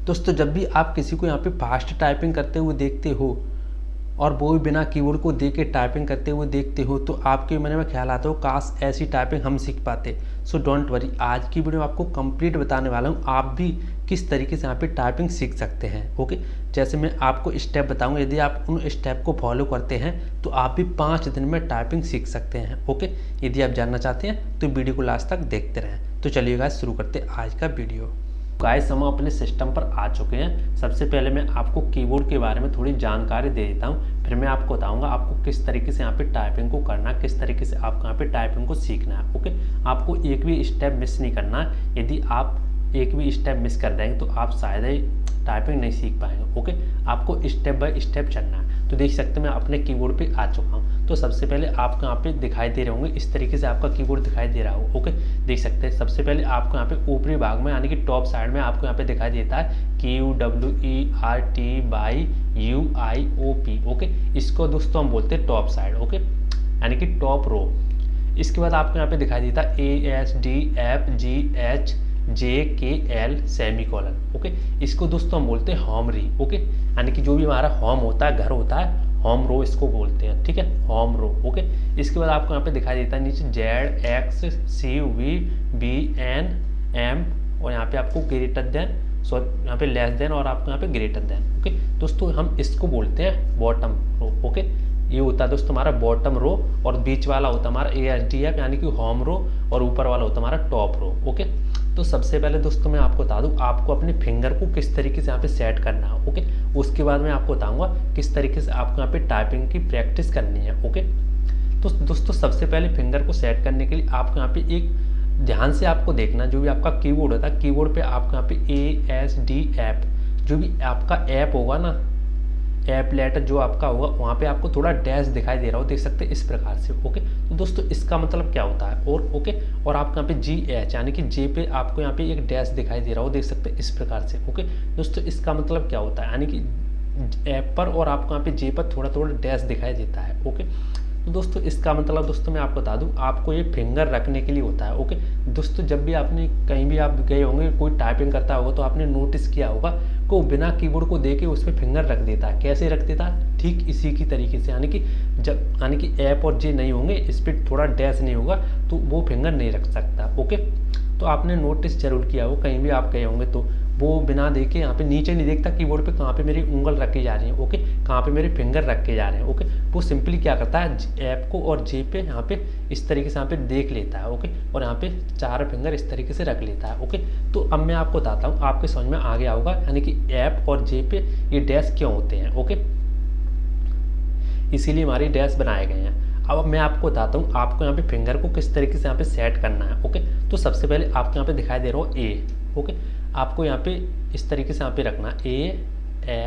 दोस्तों जब भी आप किसी को यहाँ पे फास्ट टाइपिंग करते हुए देखते हो और वो भी बिना कीबोर्ड को देख के टाइपिंग करते हुए देखते हो तो आपके मन में ख्याल आता हो काश ऐसी टाइपिंग हम सीख पाते। सो डोंट वरी, आज की वीडियो में आपको कंप्लीट बताने वाला हूँ आप भी किस तरीके से यहाँ पे टाइपिंग सीख सकते हैं। ओके, जैसे मैं आपको स्टेप बताऊँगा, यदि आप उन स्टेप को फॉलो करते हैं तो आप भी 5 दिन में टाइपिंग सीख सकते हैं। ओके, यदि आप जानना चाहते हैं तो वीडियो को लास्ट तक देखते रहें। तो चलिए गाइस शुरू करते हैं आज का वीडियो। गाइस हम अपने सिस्टम पर आ चुके हैं। सबसे पहले मैं आपको कीबोर्ड के बारे में थोड़ी जानकारी दे देता हूं, फिर मैं आपको बताऊंगा आपको किस तरीके से यहाँ पे टाइपिंग को करना है, किस तरीके से आपको यहाँ पे टाइपिंग को सीखना है। ओके, आपको एक भी स्टेप मिस नहीं करना है। यदि आप एक भी स्टेप मिस कर देंगे तो आप शायद ही टाइपिंग नहीं सीख पाएंगे। ओके, आपको स्टेप बाय स्टेप चलना है। तो देख सकते हैं मैं अपने कीबोर्ड पे आ चुका हूँ। तो सबसे पहले आपको यहाँ पे दिखाई दे रहे होंगे, इस तरीके से आपका कीबोर्ड दिखाई दे रहा हो। ओके, देख सकते हैं सबसे पहले आपको यहाँ पे ऊपरी भाग में यानी कि टॉप साइड में आपको यहाँ पे दिखाई देता है QWERTYUIOP। ओके, इसको दोस्तों हम बोलते हैं टॉप साइड। ओके, यानी कि टॉप रो। इसके बाद आपको यहाँ पे दिखाई देता है ASDFGHJKL सेमीकोलन। ओके, इसको दोस्तों हम बोलते हैं होम री। ओके, यानी कि जो भी हमारा होम होता है, घर होता है, होम रो इसको बोलते हैं। ठीक है, होम रो। ओके, इसके बाद आपको यहाँ पे दिखाई देता है नीचे ZXCVBNM और यहाँ पे आपको ग्रेटर देन, सॉरी यहाँ पे लेस देन और आपको यहाँ पे ग्रेटर देन। ओके दोस्तों, हम इसको बोलते हैं बॉटम रो। ओके, ये होता है दोस्तों हमारा बॉटम रो और बीच वाला होता है हमारा ASDF यानी कि होम रो और ऊपर वाला होता है हमारा टॉप रो। ओके, तो सबसे पहले दोस्तों मैं आपको बता दूं आपको अपने फिंगर को किस तरीके से यहाँ पे सेट करना है। ओके, उसके बाद मैं आपको बताऊंगा किस तरीके से आपको यहाँ पे टाइपिंग की प्रैक्टिस करनी है। ओके, तो दोस्तों सबसे पहले फिंगर को सेट करने के लिए आपको यहाँ पे एक ध्यान से आपको देखना, जो भी आपका कीबोर्ड होता है कीबोर्ड पे आपको यहाँ पे ASDF जो भी आपका ऐप होगा ना, ऐप लेटर जो आपका होगा वहाँ पे आपको थोड़ा डैश दिखाई दे रहा हो, देख सकते हैं इस प्रकार से। ओके, तो दोस्तों इसका मतलब क्या होता है और ओके, और आपको यहाँ पे GH यानी कि जे पे आपको यहाँ पे एक डैश दिखाई दे रहा हो, देख सकते हैं इस प्रकार से। ओके दोस्तों, इसका मतलब क्या होता है, यानी कि ऐप पर और आपको यहाँ पे जे पर थोड़ा थोड़ा डैश दिखाई देता है। ओके, तो दोस्तों इसका मतलब दोस्तों मैं आपको बता दूं आपको ये फिंगर रखने के लिए होता है। ओके दोस्तों, जब भी आपने कहीं भी आप गए होंगे, कोई टाइपिंग करता होगा तो आपने नोटिस किया होगा को बिना कीबोर्ड को देके उस पर फिंगर रख देता है। कैसे रख देता है, ठीक इसी की तरीके से, यानी कि जब यानी कि ऐप और जे नहीं होंगे, इस पर थोड़ा डैश नहीं होगा तो वो फिंगर नहीं रख सकता। ओके, तो आपने नोटिस जरूर किया हो, कहीं भी आप गए होंगे तो वो बिना देखे यहाँ पे नीचे नहीं देखता कीबोर्ड पे कहाँ पे मेरी उंगल रखी जा रही है। ओके, कहाँ पे मेरे फिंगर रखे जा रहे हैं। ओके, वो सिंपली क्या करता है ऐप को और जे पे यहाँ पे इस तरीके से यहाँ पे देख लेता है। ओके, और यहाँ पे 4 फिंगर इस तरीके से रख लेता है। ओके, तो अब मैं आपको बताता हूँ, आपके समझ में आ गया होगा यानी कि ऐप और जे पे ये डैश क्यों होते हैं। ओके, इसीलिए हमारी डैश बनाए गए हैं। अब मैं आपको बताता हूँ आपको यहाँ पे फिंगर को किस तरीके से यहाँ पे सेट करना है। ओके, तो सबसे पहले आपको यहाँ पे दिखाई दे रहा हो ए। ओके, आपको यहाँ पे इस तरीके से यहाँ पे रखना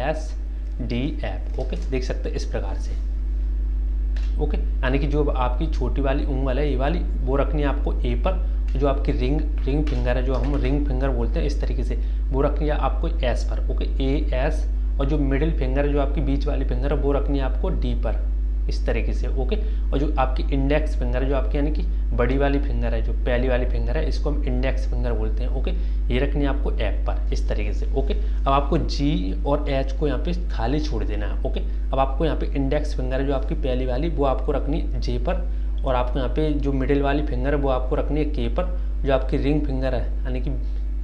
ASDF। ओके, देख सकते हैं इस प्रकार से। ओके, यानी कि जो आपकी छोटी वाली उंगल है ये वाली वो रखनी है आपको ए पर, जो आपकी रिंग फिंगर है, जो हम रिंग फिंगर बोलते हैं इस तरीके से, वो रखनी है आपको एस पर। ओके, AS, और जो मिडिल फिंगर है जो आपकी बीच वाली फिंगर है वो रखनी है आपको डी पर इस तरीके से। ओके, और जो आपकी इंडेक्स फिंगर है जो आपकी यानी कि बड़ी वाली फिंगर है, जो पहली वाली फिंगर है, इसको हम इंडेक्स फिंगर बोलते हैं। ओके, ये रखनी है आपको एफ पर इस तरीके से। ओके, अब आपको जी और एच को यहाँ पे खाली छोड़ देना है। ओके, अब आपको यहाँ पे इंडेक्स फिंगर है जो आपकी पहली वाली वो आपको रखनी है जे पर, और आपको यहाँ पे जो मिडिल वाली फिंगर है वो आपको रखनी है के पर, जो आपकी रिंग फिंगर है यानी कि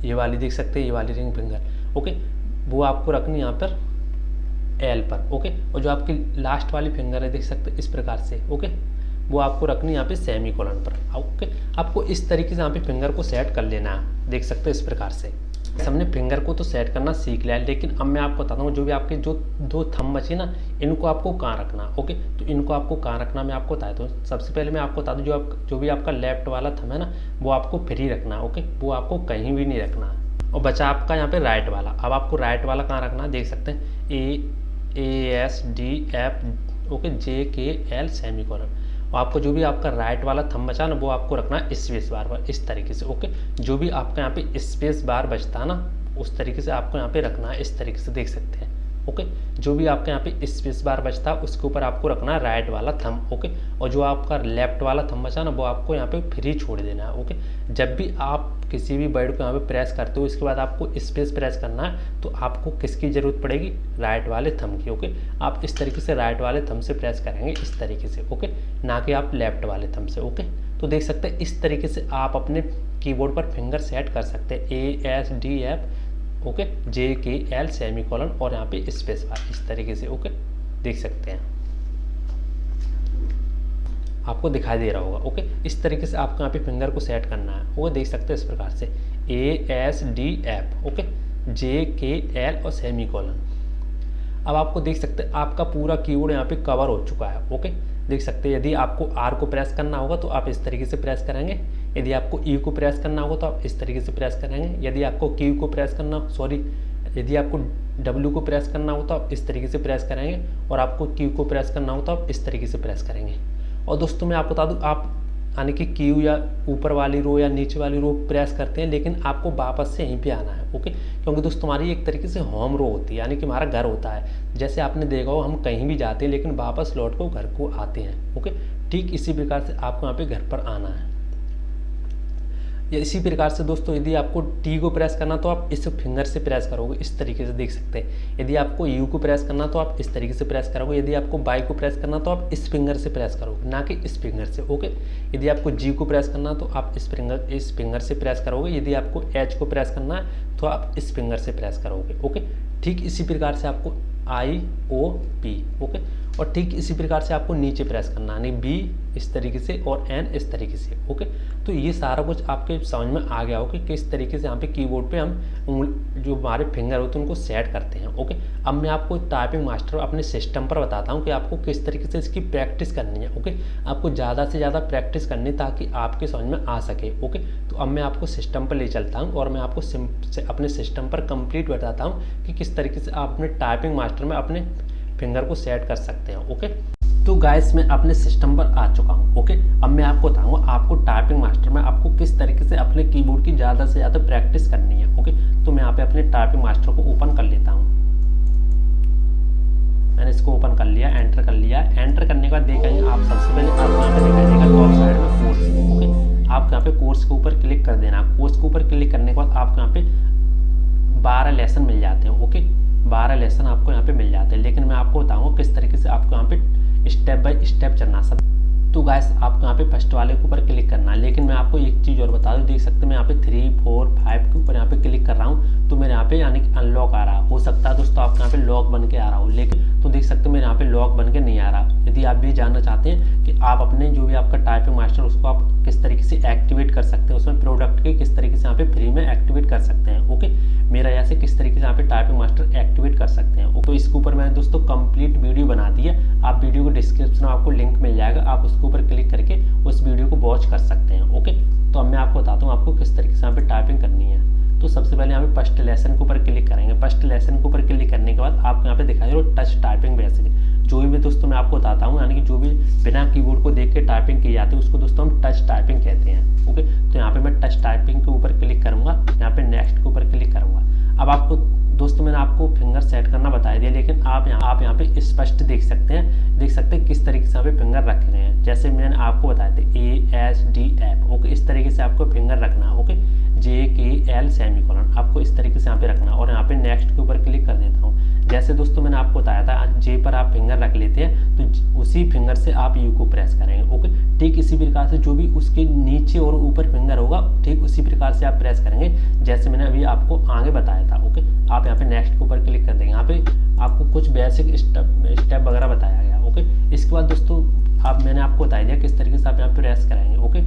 ये वाली देख सकते हैं ये वाली रिंग फिंगर, ओके, वो आपको रखनी यहाँ पर एल पर। ओके, और जो आपकी लास्ट वाली फिंगर है देख सकते हैं इस प्रकार से, ओके, वो आपको रखनी यहाँ पे सेमी कोलन पर। ओके, आपको इस तरीके से यहाँ पे फिंगर को सेट कर लेना है, देख सकते हैं इस प्रकार से। हमने फिंगर को तो सेट करना सीख लिया है, लेकिन अब मैं आपको बताता हूँ जो भी आपके जो 2 थंब बचे ना, इनको आपको कहाँ रखना। ओके, तो इनको आपको कहाँ रखना मैं आपको बताया। तो सबसे पहले मैं आपको बता दूँ जो भी आपका लेफ्ट वाला थंब है ना, वो आपको फ्री रखना है। ओके, वो आपको कहीं भी नहीं रखना है, और बचा आपका यहाँ पे राइट वाला। अब आपको राइट वाला कहाँ रखना है, देख सकते हैं ASDF, okay, JKL semi colon. और आपको जो भी आपका राइट वाला थंब बचा ना, वो आपको रखना है स्पेस बार पर इस तरीके से। ओके, जो भी आपका यहाँ पे स्पेस बार बचता है ना, उस तरीके से आपको यहाँ पे रखना है इस तरीके से, देख सकते हैं। ओके। जो भी आपके यहाँ पे स्पेस बार बचता है उसके ऊपर आपको रखना है राइट वाला थंब, ओके। और जो आपका लेफ्ट वाला थंब बचा ना वो आपको यहाँ पे फ्री छोड़ देना है, ओके। जब भी आप किसी भी वर्ड को यहाँ पे प्रेस करते हो इसके बाद आपको स्पेस प्रेस करना है तो आपको किसकी ज़रूरत पड़ेगी, राइट वाले थंब की, ओके। आप इस तरीके से राइट वाले थंब से प्रेस करेंगे इस तरीके से, ओके, ना कि आप लेफ्ट वाले थंब से, ओके। तो देख सकते हैं इस तरीके से आप अपने कीबोर्ड पर फिंगर सेट कर सकते हैं, ASDF, ओके, JKL सेमीकोलन और यहाँ पे स्पेस बार इस तरीके से, ओके, देख सकते हैं, आपको दिखाई दे रहा होगा, ओके। इस तरीके से आपको यहाँ पे फिंगर को सेट करना है, वो देख सकते हैं इस प्रकार से ASDF, ओके, JKL और सेमीकोलन। अब आपको देख सकते हैं आपका पूरा कीबोर्ड यहाँ पे कवर हो चुका है, ओके, देख सकते हैं। यदि आपको R को प्रेस करना होगा तो आप इस तरीके से प्रेस करेंगे, यदि आपको E को प्रेस करना होगा तो आप इस तरीके से प्रेस करेंगे, यदि आपको Q को प्रेस करना, यदि आपको W को प्रेस करना हो तो आप इस तरीके से प्रेस करेंगे, और आपको Q को प्रेस करना हो तो आप इस तरीके से प्रेस करेंगे। और दोस्तों मैं आपको बता दूं, आप यानी कि Q या ऊपर वाली रो या नीचे वाली रो प्रेस करते हैं लेकिन आपको वापस से यहीं पे आना है, ओके। क्योंकि दोस्तों हमारी एक तरीके से होम रो होती है, यानी कि हमारा घर होता है। जैसे आपने देखा हो हम कहीं भी जाते हैं लेकिन वापस लौट को घर को आते हैं, ओके। ठीक इसी प्रकार से आपको यहाँ पे घर पर आना है। या इसी प्रकार से दोस्तों यदि आपको T को प्रेस करना तो आप इस फिंगर से प्रेस करोगे इस तरीके से, देख सकते हैं। यदि आपको U को प्रेस करना तो आप इस तरीके से प्रेस करोगे, यदि आपको Y को प्रेस करना तो आप इस फिंगर से प्रेस करोगे, ना कि इस फिंगर से, ओके। यदि आपको G को प्रेस करना तो आप इस फिंगर से प्रेस करोगे, यदि आपको H को प्रेस करना है तो आप इस फिंगर से प्रेस करोगे, ओके। ठीक इसी प्रकार से आपको I O P, ओके। और ठीक इसी प्रकार से आपको नीचे प्रेस करना है, यानी B इस तरीके से और N इस तरीके से, ओके। तो ये सारा कुछ आपके समझ में आ गया हो कि किस तरीके से यहाँ पे कीबोर्ड पे हम जो हमारे फिंगर होते हैं उनको सेट करते हैं, ओके। अब मैं आपको टाइपिंग मास्टर अपने सिस्टम पर बताता हूँ कि आपको किस तरीके से इसकी प्रैक्टिस करनी है, ओके। आपको ज़्यादा से ज़्यादा प्रैक्टिस करनी ताकि आपके समझ में आ सके, ओके। तो अब मैं आपको सिस्टम पर ले चलता हूँ और मैं आपको अपने सिस्टम पर कंप्लीट बताता हूँ कि किस तरीके से आप अपने टाइपिंग मास्टर में अपने फिंगर को सेट कर सकते हैं, ओके। तो गाइस मैं अपने सिस्टम पर आ चुका हूँ, ओके। अब मैं आपको बताऊंगा आपको टाइपिंग मास्टर में आपको किस तरीके से अपने कीबोर्ड की ज़्यादा से ज़्यादा प्रैक्टिस करनी है, ओके। तो मैं यहाँ पे अपने टाइपिंग मास्टर को ओपन कर लेता हूँ। मैंने इसको ओपन कर लिया, एंटर कर लिया। एंटर करने के बाद देखेंगे आप सबसे पहले आपको यहाँ पे दिखाई देगा टॉप साइड में कोर्स, ओके। आपको यहाँ पे कोर्स के ऊपर क्लिक कर देना। कोर्स के ऊपर क्लिक करने के बाद आपको यहाँ पे 12 लेसन मिल जाते हैं, ओके। 12 लेसन आपको यहाँ पे मिल जाते हैं, लेकिन मैं आपको बताऊंगा किस तरीके से आपको यहाँ पे स्टेप बाय स्टेप चलना सब। तो गाइस आपको यहाँ पे फर्स्ट वाले के ऊपर क्लिक करना है, लेकिन मैं आपको एक चीज़ और बता दूँ, देख सकते हैं मैं यहाँ पे 3, 4, 5 के ऊपर यहाँ पे क्लिक कर रहा हूँ तो मेरे यहाँ पे यानी कि अनलॉक आ रहा हो सकता है दोस्तों आपके यहाँ पे लॉक बन के आ रहा हो, लेकिन तो देख सकते हैं मेरे यहाँ पे लॉक बन के नहीं आ रहा। यदि आप भी जानना चाहते हैं कि आप अपने जो भी आपका टाइपिंग मास्टर उसको आप किस तरीके से एक्टिवेट कर सकते हैं, उसमें प्रोडक्ट के किस तरीके से यहाँ पे फ्री में एक्टिवेट कर सकते हैं, ओके। मेरा ऐसे किस तरीके से यहाँ पे टाइपिंग मास्टर एक्टिवेट कर सकते हैं, तो इसके ऊपर मैंने दोस्तों कंप्लीट वीडियो बना दी है। आप वीडियो को डिस्क्रिप्शन में आपको लिंक मिल जाएगा, आप उसके ऊपर क्लिक करके उस वीडियो को वॉच कर सकते हैं, ओके। तो अब मैं आपको बताता हूँ आपको किस तरीके से यहाँ पे टाइपिंग करनी है। तो सबसे पहले यहाँ पे फर्स्ट लेसन के ऊपर क्लिक करेंगे। फर्स्ट लेसन के ऊपर क्लिक करने के बाद आपको यहाँ पे दिखाई दे रहा टच टाइपिंग बेसिक। जो भी दोस्तों मैं आपको बताता हूँ यानी कि जो भी बिना कीबोर्ड को देख के टाइपिंग की जाती है उसको दोस्तों हम टच टाइपिंग कहते हैं, ओके। तो यहाँ पे मैं टच टाइपिंग के ऊपर क्लिक करूंगा, यहाँ पे नेक्स्ट के ऊपर क्लिक करूंगा। अब आपको दोस्तों मैंने आपको फिंगर सेट करना बता दिया, लेकिन आप यहाँ पे स्पष्ट देख सकते हैं किस तरीके से यहाँ पे फिंगर रखे गए हैं। जैसे मैंने आपको बताया था ASDF, ओके। इस तरीके से आपको फिंगर रखना है, ओके। JKL सेमीकोलन आपको इस तरीके से यहाँ पे रखना, और यहाँ पे नेक्स्ट के ऊपर क्लिक कर देता हूँ। जैसे दोस्तों मैंने आपको बताया था J पर आप फिंगर रख लेते हैं तो उसी फिंगर से आप U को प्रेस करेंगे, ओके। ठीक इसी प्रकार से जो भी उसके नीचे और ऊपर फिंगर होगा ठीक उसी प्रकार से आप प्रेस करेंगे जैसे मैंने अभी आपको आगे बताया था, ओके। आप यहाँ पे नेक्स्ट के ऊपर क्लिक कर देंगे। यहाँ पे आपको कुछ बेसिक स्टेप वगैरह बताया गया, ओके। इसके बाद दोस्तों मैंने आपको बता दिया किस तरीके से आप यहाँ पे प्रेस कराएंगे, ओके।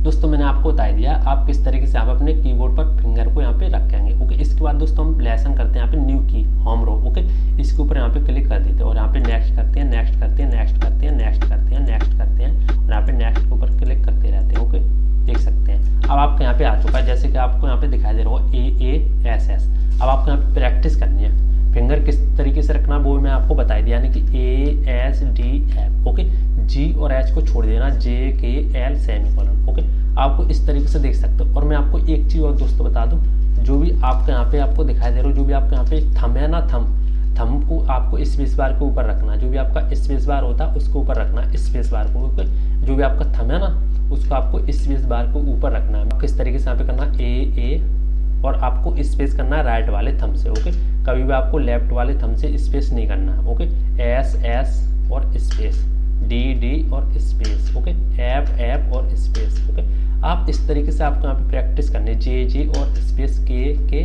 दोस्तों मैंने आपको बता दिया आप किस तरीके से आप अपने कीबोर्ड पर फिंगर को यहाँ पे रखेंगे, ओके। इसके बाद दोस्तों हम लेसन करते हैं यहाँ पे न्यू की होम रो, ओके। इसके ऊपर यहाँ पे क्लिक कर देते हैं और यहाँ पे नेक्स्ट करते हैं, नेक्स्ट करते हैं, नेक्स्ट करते हैं, नेक्स्ट करते हैं, नेक्स्ट करते हैं, और यहाँ पे नेक्स्ट के ऊपर क्लिक करते रहते हैं, ओके। देख सकते हैं अब आपके यहाँ पे आ चुका है, जैसे कि आपको यहाँ पे दिखाई दे रहा होगा AASS। अब आपको यहाँ पे प्रैक्टिस करनी है, फिंगर किस तरीके से रखना वो मैं आपको बता दिया, यानी कि ASDF, ओके। G और H को छोड़ देना, JKL सेमीकोलन, ओके। आपको इस तरीके से देख सकते हो। और मैं आपको एक चीज और दोस्तों बता दूं, जो भी आपके यहाँ पे आपको दिखाई दे रहा हो, जो भी आपके यहाँ पे थंब है ना, थंब को आपको स्पेस बार के ऊपर रखना, जो भी आपका स्पेस बार होता है उसको ऊपर रखना, स्पेस बार को, ओके। जो भी आपका थंब है ना उसको आपको स्पेस बार को ऊपर रखना है। किस तरीके से यहाँ पे करना, ए और आपको स्पेस करना है राइट वाले थंब से, ओके। कभी भी आपको लेफ्ट वाले थंब से स्पेस नहीं करना है, ओके। एस और स्पेस, डी और स्पेस, ओके। एफ और स्पेस, ओके। आप इस तरीके से आपको यहाँ पे प्रैक्टिस करनी है, जे और स्पेस, के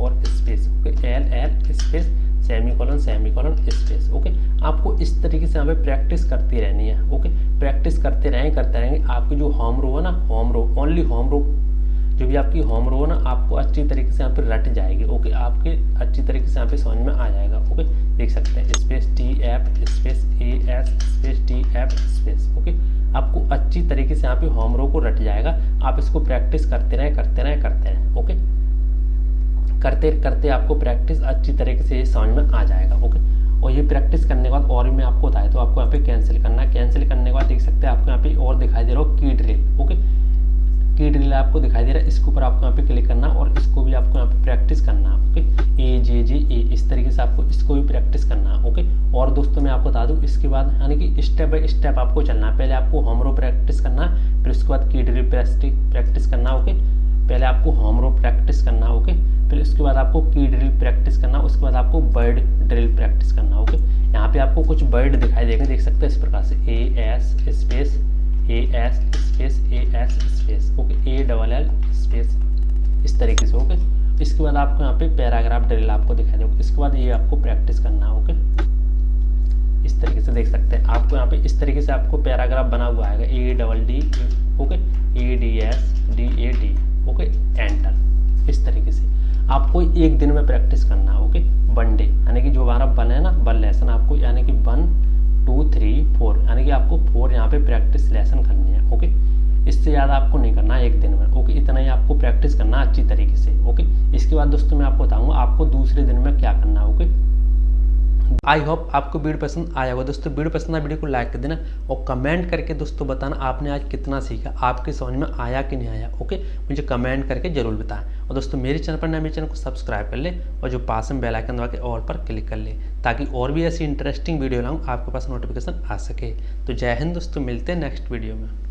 और space, okay. L space, semicolon space, okay. आपको इस तरीके से यहाँ पे प्रैक्टिस करती रहनी है, ओके। प्रैक्टिस करते रहेंगे। आपकी जो होम रो है ना, ओनली होम रो, जो भी आपकी होम रो है ना, आपको अच्छी तरीके से यहाँ पे रट जाएगी, ओके। आपके अच्छी तरीके से यहाँ पे समझ में आ जाएगा, ओके। देख सकते हैं space TF space AS space TF space, okay. आपको अच्छी तरीके से यहाँ पे होम रो को रट जाएगा। आप इसको प्रैक्टिस करते रहें, ओके। करते करते आपको प्रैक्टिस अच्छी तरीके से ये समझ में आ जाएगा, ओके। और ये प्रैक्टिस करने के बाद और भी मैं आपको बताया तो आपको यहाँ पे कैंसिल करना है। कैंसिल करने के बाद देख सकते हैं आपको यहाँ पे और दिखाई दे रहा हो की ड्रिल, ओके। की ड्रिल आपको दिखाई दे रहा है, इसके ऊपर आपको यहाँ पे क्लिक करना और इसको भी आपको यहाँ पे प्रैक्टिस करना है, ओके। ए इस तरीके से आपको इसको भी प्रैक्टिस करना है, ओके। और दोस्तों मैं आपको बता दूं इसके बाद यानी कि स्टेप बाय स्टेप आपको चलना है। पहले आपको होम रो प्रैक्टिस करना है, फिर उसके बाद की ड्रिल प्रैक्टिस करना, ओके। पहले आपको होम रो प्रैक्टिस करना, ओके। फिर उसके बाद आपको की ड्रिल प्रैक्टिस करना, उसके बाद आपको बर्ड ड्रिल प्रैक्टिस करना, ओके। यहाँ पे आपको कुछ बर्ड दिखाई देंगे, देख सकते हैं इस प्रकार से AS space space, okay. ALL space, इस तरीके से, ओके। इसके बाद आपको यहाँ पे पैराग्राफ ड्रिल आपको दिखाई देगा। इसके बाद ये आपको प्रैक्टिस करना है, ओके। इस तरीके से देख सकते हैं आपको यहाँ पे इस तरीके से आपको पैराग्राफ बना हुआ आएगा, ADD, okay. ADS, okay. Enter, इस तरीके से आपको एक दिन में प्रैक्टिस करना है, ओके। 1 डे यानी कि जो हमारा 1 है ना, 1 लेसन आपको यानी कि 1 2 3 4 यानी कि आपको 4 यहाँ पे प्रैक्टिस लेसन करनी है, ओके। इससे ज़्यादा आपको नहीं करना है एक दिन में, ओके। इतना ही आपको प्रैक्टिस करना है अच्छी तरीके से, ओके। इसके बाद दोस्तों मैं आपको बताऊंगा आपको दूसरे दिन में क्या करना है, ओके। आई होप आपको वीडियो पसंद आया होगा दोस्तों। वीडियो पसंद आया वीडियो को लाइक कर देना और कमेंट करके दोस्तों बताना आपने आज कितना सीखा, आपके समझ में आया कि नहीं आया, ओके। मुझे कमेंट करके जरूर बताएं। और दोस्तों मेरे चैनल पर नए, मेरे चैनल को सब्सक्राइब कर ले और जो पास में बेल आइकन दबा के ऑल पर क्लिक कर ले, ताकि और भी ऐसी इंटरेस्टिंग वीडियो लाऊं आपके पास नोटिफिकेशन आ सके। तो जय हिंद दोस्तों, मिलते हैं नेक्स्ट वीडियो में।